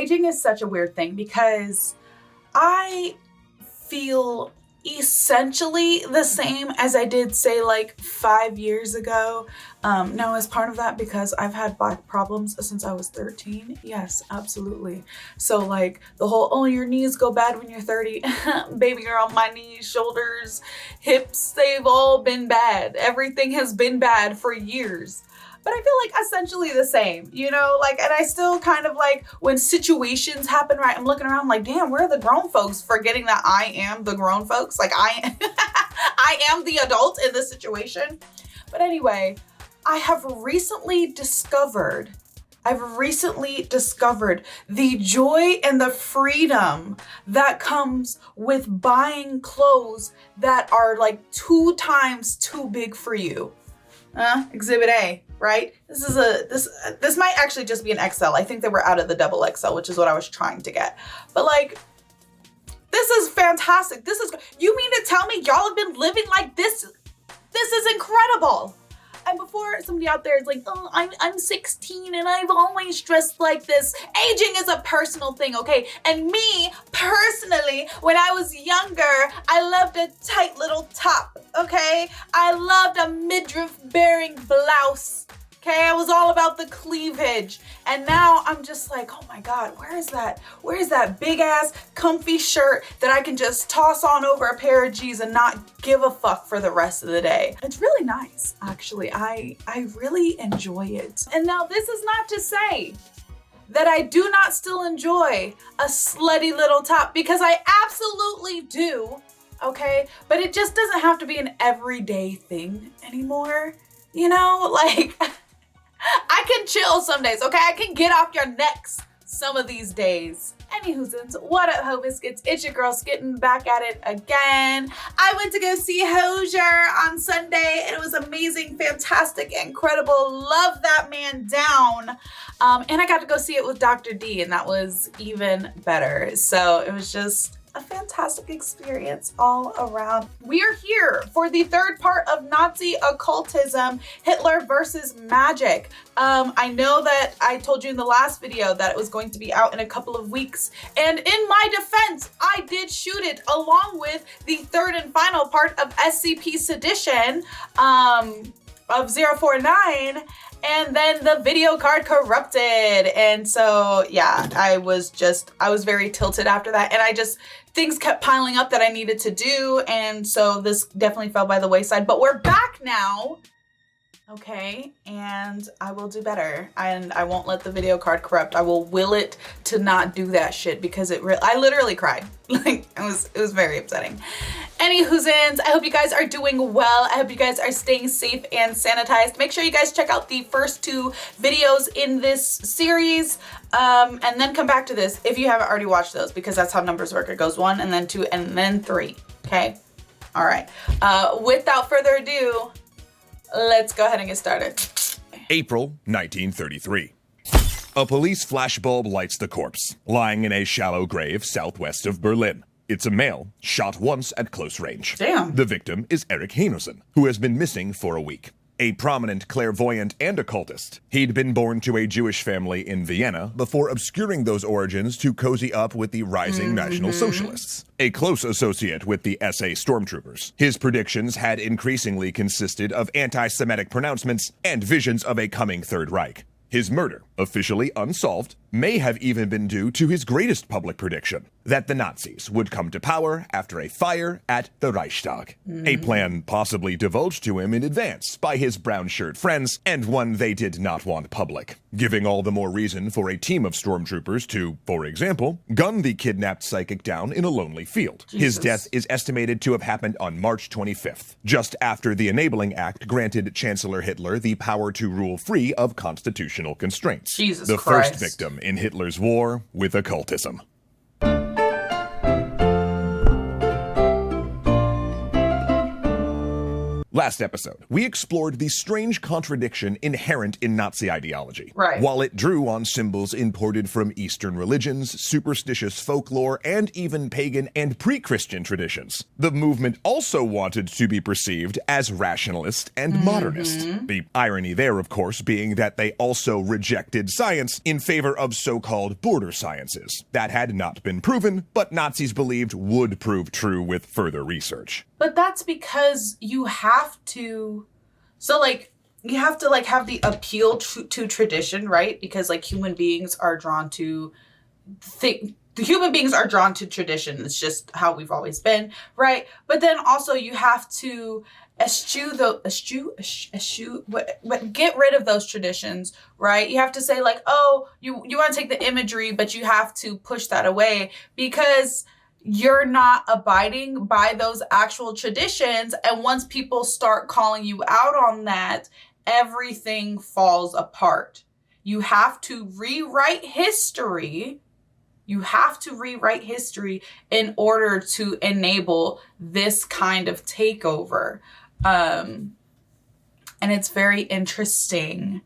aging is such a weird thing because I feel essentially the same as I did, say, like 5 years ago. Now, as part of that, because I've had back problems since I was 13. Yes, absolutely. So like the whole, oh, your knees go bad when you're 30. Baby girl, my knees, shoulders, hips, they've all been bad. Everything has been bad for years. But I feel like essentially the same, you know, like, and I still kind of like when situations happen, right? I'm looking around like, damn, where are the grown folks, forgetting that I am the grown folks. Like I am the adult in this situation. But anyway, I've recently discovered the joy and the freedom that comes with buying clothes that are like 2 times too big for you. Exhibit A, right? This might actually just be an XL. I think they were out of the double XL, which is what I was trying to get. But like, this is fantastic. You mean to tell me y'all have been living like this? This is incredible. And before somebody out there is like, oh, I'm 16 and I've always dressed like this. Aging is a personal thing, okay? And me, personally, when I was younger, I loved a tight little top, okay? I loved a midriff-bearing blouse, okay? I was all about the cleavage. And now I'm just like, oh my God, where is that big ass comfy shirt that I can just toss on over a pair of jeans and not give a fuck for the rest of the day? It's really nice, actually. I really enjoy it. And now this is not to say that I do not still enjoy a slutty little top, because I absolutely do, okay? But it just doesn't have to be an everyday thing anymore, you know? Like, I can chill some days, okay? I can get off your necks some of these days. Anywhoozins, what up, Ho Biscuits? It's your girl Skitten back at it again. I went to go see Hozier on Sunday. It was amazing, fantastic, incredible. Love that man down. And I got to go see it with Dr. D, and that was even better. So it was just a fantastic experience all around. We are here for the 3rd part of Nazi occultism, Hitler versus magic. I know that I told you in the last video that it was going to be out in a couple of weeks, and in my defense, I did shoot it along with the 3rd and final part of SCP Sedition of 049, and then the video card corrupted. And so yeah, I was very tilted after that, and things kept piling up that I needed to do, and so this definitely fell by the wayside. But we're back now, okay? And I will do better, and I won't let the video card corrupt. I will will it to not do that shit, because I literally cried. Like, it was very upsetting. Anywhoozins, I hope you guys are doing well. I hope you guys are staying safe and sanitized. Make sure you guys check out the first 2 videos in this series, and then come back to this if you haven't already watched those, because that's how numbers work. It goes 1 and then 2 and then 3, okay? All right, without further ado, let's go ahead and get started. April 1933. A police flashbulb lights the corpse, lying in a shallow grave southwest of Berlin. It's a male, shot once at close range. Damn. The victim is Erik Hanussen, who has been missing for a week. A prominent clairvoyant and occultist, he'd been born to a Jewish family in Vienna before obscuring those origins to cozy up with the rising National Socialists. A close associate with the SA stormtroopers, his predictions had increasingly consisted of anti-Semitic pronouncements and visions of a coming Third Reich. His murder, officially unsolved, may have even been due to his greatest public prediction, that the Nazis would come to power after a fire at the Reichstag. A plan possibly divulged to him in advance by his brown shirt friends, and one they did not want public, giving all the more reason for a team of stormtroopers to, for example, gun the kidnapped psychic down in a lonely field. Jesus. His death is estimated to have happened on March 25th, just after the Enabling Act granted Chancellor Hitler the power to rule free of constitutional constraints. Jesus the Christ. First victim in Hitler's war with occultism. Last episode, we explored the strange contradiction inherent in Nazi ideology. Right. While it drew on symbols imported from Eastern religions, superstitious folklore, and even pagan and pre-Christian traditions, the movement also wanted to be perceived as rationalist and modernist. The irony there, of course, being that they also rejected science in favor of so-called border sciences that had not been proven, but Nazis believed would prove true with further research. But that's because you have to, you have to have the appeal to tradition, right? Because human beings are drawn to human beings are drawn to tradition. It's just how we've always been, right? But then also you have to get rid of those traditions, right? You have to say you want to take the imagery, but you have to push that away because you're not abiding by those actual traditions. And once people start calling you out on that, everything falls apart. You have to rewrite history. You have to rewrite history in order to enable this kind of takeover. And it's very interesting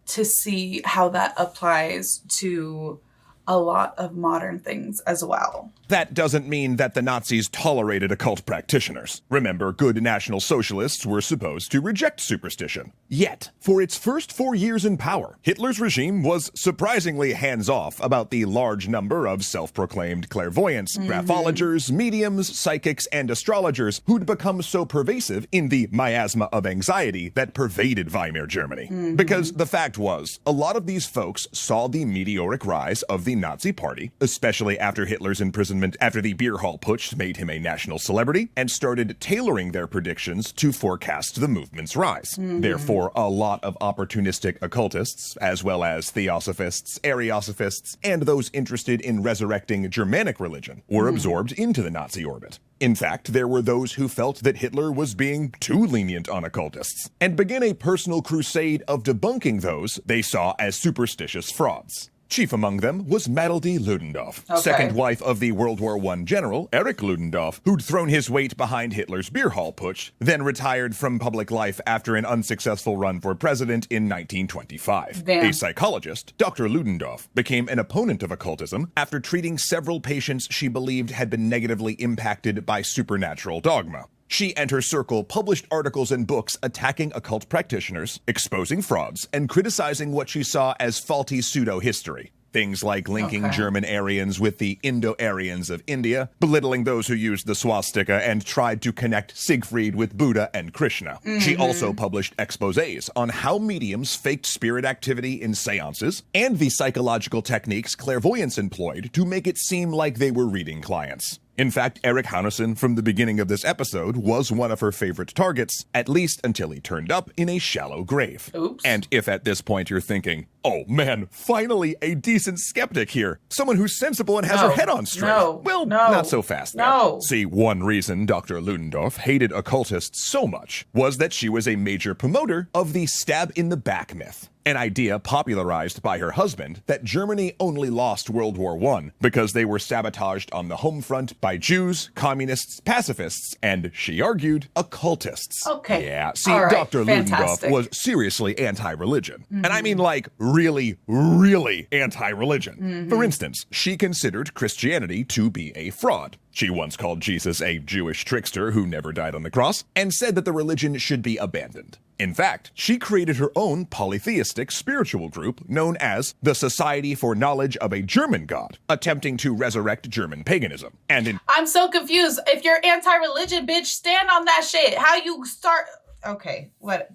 to see how that applies to a lot of modern things as well. That doesn't mean that the Nazis tolerated occult practitioners. Remember, good National Socialists were supposed to reject superstition. Yet, for its first 4 years in power, Hitler's regime was surprisingly hands-off about the large number of self-proclaimed clairvoyants, graphologers, mediums, psychics, and astrologers who'd become so pervasive in the miasma of anxiety that pervaded Weimar Germany. Because the fact was, a lot of these folks saw the meteoric rise of the Nazi Party, especially after Hitler's imprisonment after the beer hall putsch made him a national celebrity, and started tailoring their predictions to forecast the movement's rise. Therefore, a lot of opportunistic occultists, as well as theosophists, Ariosophists, and those interested in resurrecting Germanic religion, were absorbed into the Nazi orbit. In fact, there were those who felt that Hitler was being too lenient on occultists, and began a personal crusade of debunking those they saw as superstitious frauds. Chief among them was Matilde Ludendorff, second wife of the World War I general Erik Ludendorff, who'd thrown his weight behind Hitler's beer hall putsch, then retired from public life after an unsuccessful run for president in 1925. A psychologist, Dr. Ludendorff became an opponent of occultism after treating several patients she believed had been negatively impacted by supernatural dogma. She and her circle published articles and books attacking occult practitioners, exposing frauds, and criticizing what she saw as faulty pseudo-history. Things like linking German Aryans with the Indo-Aryans of India, belittling those who used the swastika and tried to connect Siegfried with Buddha and Krishna. She also published exposés on how mediums faked spirit activity in seances and the psychological techniques clairvoyants employed to make it seem like they were reading clients. In fact, Erik Hanussen from the beginning of this episode was one of her favorite targets, at least until he turned up in a shallow grave. Oops. And if at this point you're thinking, oh man, finally a decent skeptic here, someone who's sensible and has her head on straight. Not so fast there. See, one reason Dr. Ludendorff hated occultists so much was that she was a major promoter of the stab-in-the-back myth. An idea popularized by her husband that Germany only lost World War I because they were sabotaged on the home front by Jews, communists, pacifists, and, she argued, occultists. Yeah, see, Dr. Ludendorff was seriously anti-religion. And I mean really, really anti-religion. For instance, she considered Christianity to be a fraud. She once called Jesus a Jewish trickster who never died on the cross, and said that the religion should be abandoned. In fact, she created her own polytheistic spiritual group known as the Society for Knowledge of a German God, attempting to resurrect German paganism. I'm so confused. If you're anti-religion, bitch, stand on that shit. How you start... Okay, what...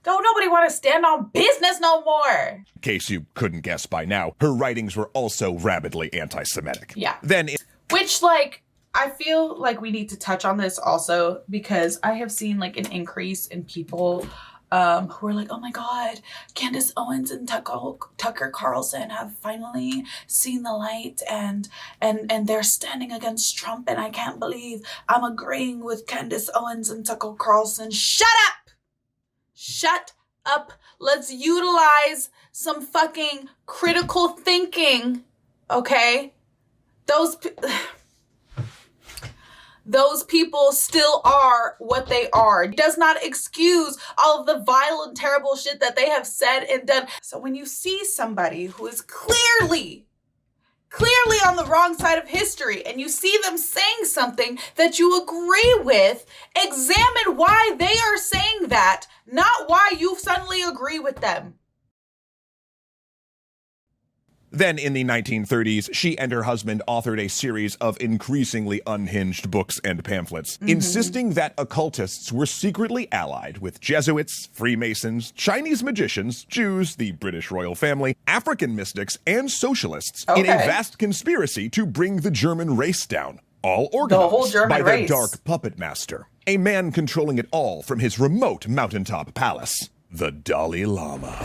Don't nobody want to stand on business no more. In case you couldn't guess by now, her writings were also rabidly anti-Semitic. Yeah. Which, I feel like we need to touch on this also because I have seen an increase in people who are like, oh my God, Candace Owens and Tucker Carlson have finally seen the light and they're standing against Trump and I can't believe I'm agreeing with Candace Owens and Tucker Carlson. Shut up! Shut up. Let's utilize some fucking critical thinking, okay? those people still are what they are. It does not excuse all of the vile and terrible shit that they have said and done. So when you see somebody who is clearly on the wrong side of history and you see them saying something that you agree with, examine why they are saying that, not why you suddenly agree with them. Then in the 1930s, she and her husband authored a series of increasingly unhinged books and pamphlets, insisting that occultists were secretly allied with Jesuits, Freemasons, Chinese magicians, Jews, the British royal family, African mystics, and socialists in a vast conspiracy to bring the German race down, all organized by their dark puppet master, a man controlling it all from his remote mountaintop palace. The Dalai Lama.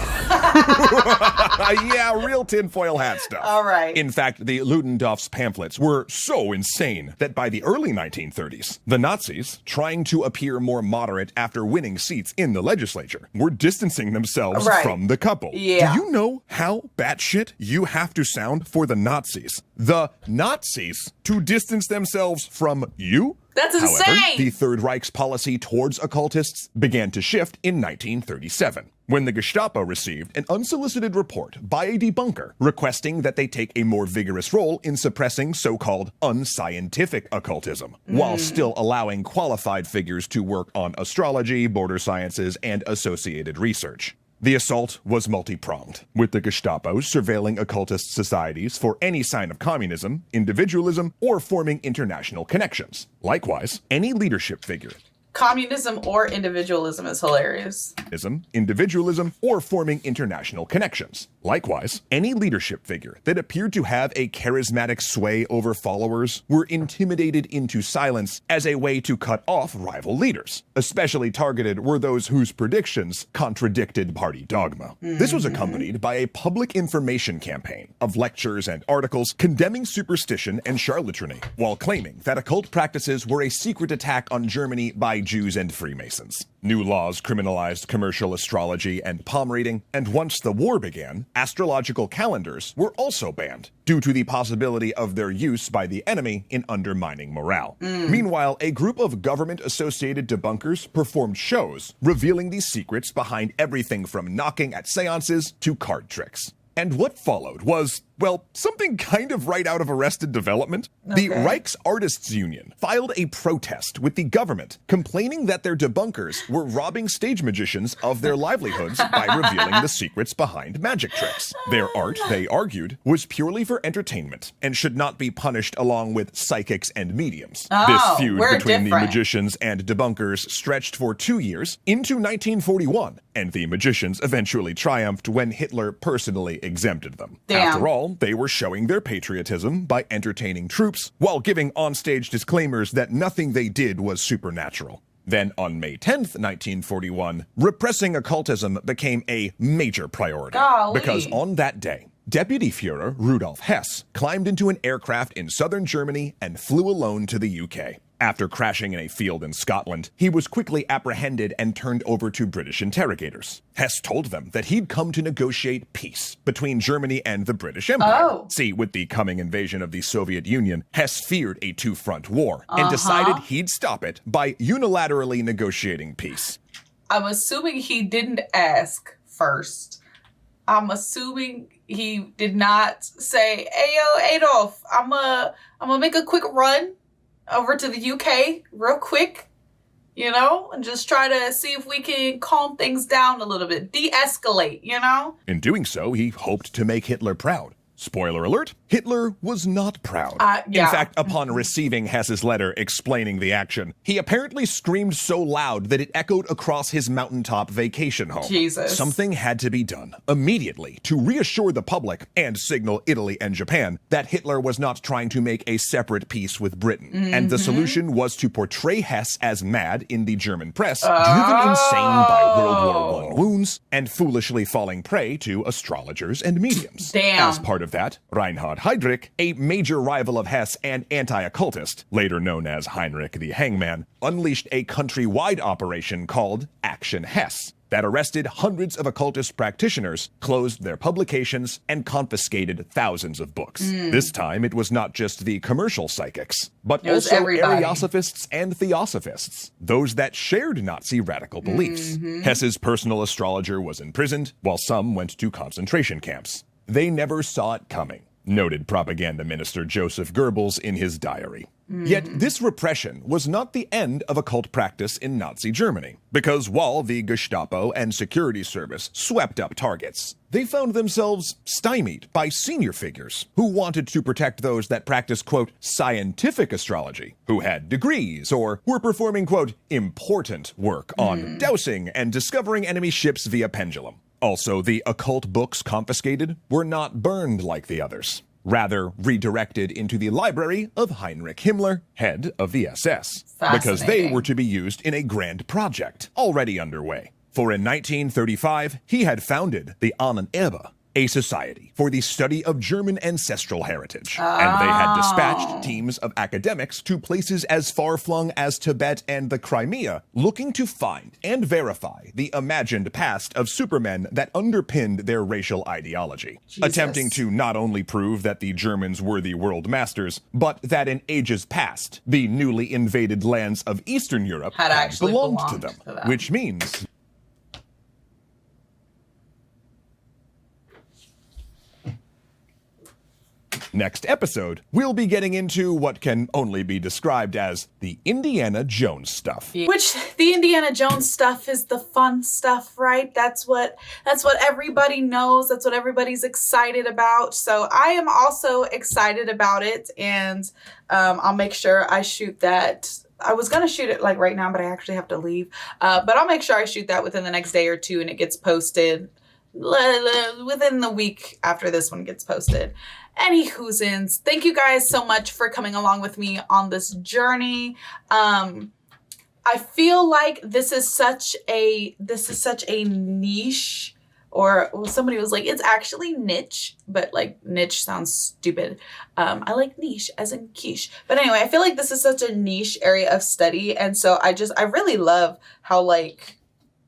Yeah, real tinfoil hat stuff. All right. In fact, the Ludendorff's pamphlets were so insane that by the early 1930s, the Nazis, trying to appear more moderate after winning seats in the legislature, were distancing themselves from the couple. Yeah. Do you know how batshit you have to sound for the Nazis? The Nazis to distance themselves from you? That's insane! However, the Third Reich's policy towards occultists began to shift in 1937, when the Gestapo received an unsolicited report by a debunker requesting that they take a more vigorous role in suppressing so-called unscientific occultism, while still allowing qualified figures to work on astrology, border sciences, and associated research. The assault was multi-pronged, with the Gestapo surveilling occultist societies for any sign of communism, individualism, or forming international connections. Likewise, any leadership figure. Communism or individualism is hilarious. Individualism, or forming international connections. Likewise, any leadership figure that appeared to have a charismatic sway over followers were intimidated into silence as a way to cut off rival leaders. Especially targeted were those whose predictions contradicted party dogma. This was accompanied by a public information campaign of lectures and articles condemning superstition and charlatanry, while claiming that occult practices were a secret attack on Germany by Jews and Freemasons. New laws criminalized commercial astrology and palm reading, and once the war began, astrological calendars were also banned, due to the possibility of their use by the enemy in undermining morale. Meanwhile, a group of government-associated debunkers performed shows revealing the secrets behind everything from knocking at seances to card tricks. And what followed was, well, something kind of right out of Arrested Development. The Reichs Artists Union filed a protest with the government, complaining that their debunkers were robbing stage magicians of their livelihoods by revealing the secrets behind magic tricks. Their art, they argued, was purely for entertainment and should not be punished along with psychics and mediums. This feud between the magicians and debunkers stretched for 2 years into 1941, and the magicians eventually triumphed when Hitler personally exempted them. After all, they were showing their patriotism by entertaining troops while giving onstage disclaimers that nothing they did was supernatural. Then on May 10th, 1941, repressing occultism became a major priority. Because on that day, Deputy Führer Rudolph Hess climbed into an aircraft in southern Germany and flew alone to the UK. After crashing in a field in Scotland, he was quickly apprehended and turned over to British interrogators. Hess told them that he'd come to negotiate peace between Germany and the British Empire. See, with the coming invasion of the Soviet Union, Hess feared a two-front war and decided he'd stop it by unilaterally negotiating peace. I'm assuming he didn't ask first. I'm assuming he did not say, "Hey, yo, Adolf, I'm gonna make a quick run over to the UK real quick, you know, and just try to see if we can calm things down a little bit, de-escalate, you know?" In doing so, he hoped to make Hitler proud. Spoiler alert, Hitler was not proud. In fact, upon receiving Hess's letter explaining the action, he apparently screamed so loud that it echoed across his mountaintop vacation home. Jesus. Something had to be done immediately to reassure the public and signal Italy and Japan that Hitler was not trying to make a separate peace with Britain. And the solution was to portray Hess as mad in the German press, driven insane by World War I wounds, and foolishly falling prey to astrologers and mediums. As part of that, Reinhard Heydrich, a major rival of Hess and anti-occultist, later known as Heinrich the Hangman, unleashed a countrywide operation called Action Hess. that arrested hundreds of occultist practitioners, closed their publications, and confiscated thousands of books. This time, it was not just the commercial psychics, but also everybody. Ariosophists and Theosophists, those that shared Nazi radical beliefs. Hess's personal astrologer was imprisoned, while some went to concentration camps. They never saw it coming, noted propaganda minister Joseph Goebbels in his diary. Yet this repression was not the end of occult practice in Nazi Germany, because while the Gestapo and security service swept up targets, they found themselves stymied by senior figures who wanted to protect those that practiced, quote, scientific astrology, who had degrees or were performing, quote, important work on dowsing and discovering enemy ships via pendulum. Also, the occult books confiscated were not burned like the others, rather redirected into the library of Heinrich Himmler, head of the SS, because they were to be used in a grand project already underway. For in 1935, he had founded the Ahnenerbe, a society for the study of German ancestral heritage, and they had dispatched teams of academics to places as far-flung as Tibet and the Crimea, looking to find and verify the imagined past of supermen that underpinned their racial ideology, attempting to not only prove that the Germans were the world masters, but that in ages past, the newly invaded lands of Eastern Europe had actually belonged to them, which means... Next episode, we'll be getting into what can only be described as the Indiana Jones stuff. Which, the Indiana Jones stuff is the fun stuff, right? That's what everybody knows. That's what everybody's excited about. So I am also excited about it, and I'll make sure I shoot that. I was going to shoot it like right now, but I actually have to leave. But I'll make sure I shoot that within the next day or two, and it gets posted within the week after this one gets posted. Anywhoozins, thank you guys so much for coming along with me on this journey. I feel like this is such a niche, or somebody was like, it's actually niche, but like niche sounds stupid. I like niche as in quiche. But anyway, I feel like this is such a niche area of study. And so I really love how like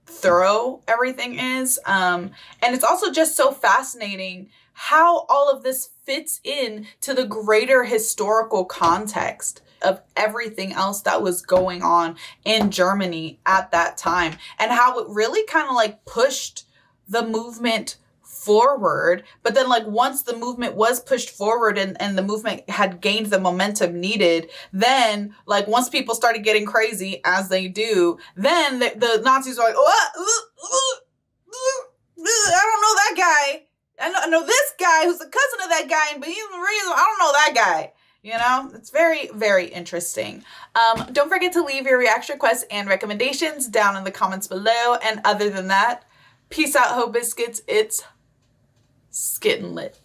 thorough everything is. And it's also just so fascinating how all of this fits in to the greater historical context of everything else that was going on in Germany at that time, and how it really kind of like pushed the movement forward. But then like once the movement was pushed forward and the movement had gained the momentum needed, then like once people started getting crazy, as they do, then the Nazis were like, I don't know that guy. I know this guy who's the cousin of that guy, but he's the reason I don't know that guy. You know, it's very, very interesting. Don't forget to leave your reaction requests and recommendations down in the comments below. And other than that, peace out, Ho Biscuits. It's Skittin' Lit.